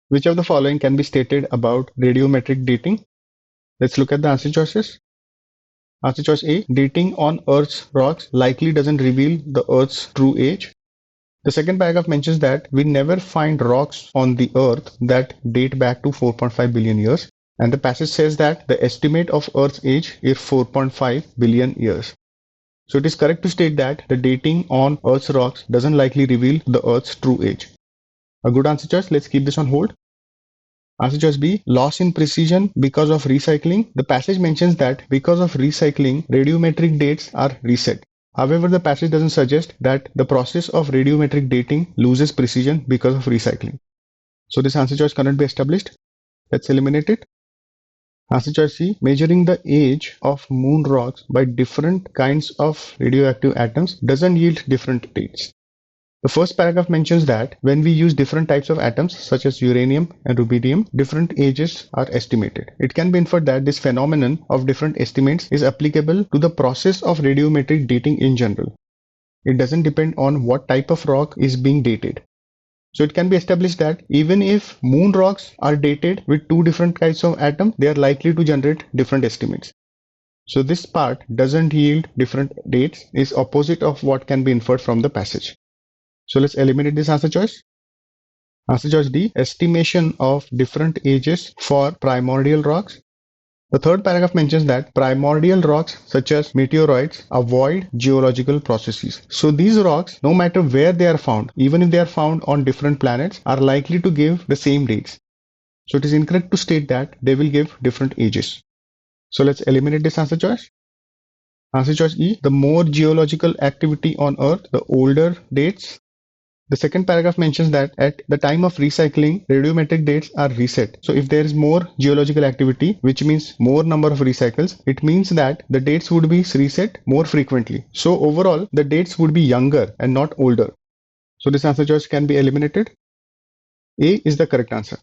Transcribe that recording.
Which of the following can be stated about radiometric dating? Let's look at the answer choices. Answer choice A, dating on Earth's rocks likely doesn't reveal the Earth's true age. The second paragraph mentions that we never find rocks on the Earth that date back to 4.5 billion years. And the passage says that the estimate of Earth's age is 4.5 billion years. So it is correct to state that the dating on Earth's rocks doesn't likely reveal the Earth's true age. A good answer choice. Let's keep this on hold. Answer choice B, loss in precision because of recycling. The passage mentions that because of recycling, radiometric dates are reset. However, the passage doesn't suggest that the process of radiometric dating loses precision because of recycling. So this answer choice cannot be established. Let's eliminate it. Answer choice C, measuring the age of moon rocks by different kinds of radioactive atoms doesn't yield different dates. The first paragraph mentions that when we use different types of atoms such as uranium and rubidium, different ages are estimated. It can be inferred that this phenomenon of different estimates is applicable to the process of radiometric dating in general. It doesn't depend on what type of rock is being dated. So it can be established that even if moon rocks are dated with two different kinds of atoms, they are likely to generate different estimates. So this part doesn't yield different dates, is opposite of what can be inferred from the passage. So let's eliminate this answer choice. Answer choice D, estimation of different ages for primordial rocks. The third paragraph mentions that primordial rocks such as meteoroids avoid geological processes. So these rocks, no matter where they are found, even if they are found on different planets, are likely to give the same dates. So it is incorrect to state that they will give different ages. So let's eliminate this answer choice. Answer choice E, the more geological activity on Earth, the older dates. The second paragraph mentions that at the time of recycling, radiometric dates are reset. So if there is more geological activity, which means more number of recycles, it means that the dates would be reset more frequently. So overall, the dates would be younger and not older. So this answer choice can be eliminated. A is the correct answer.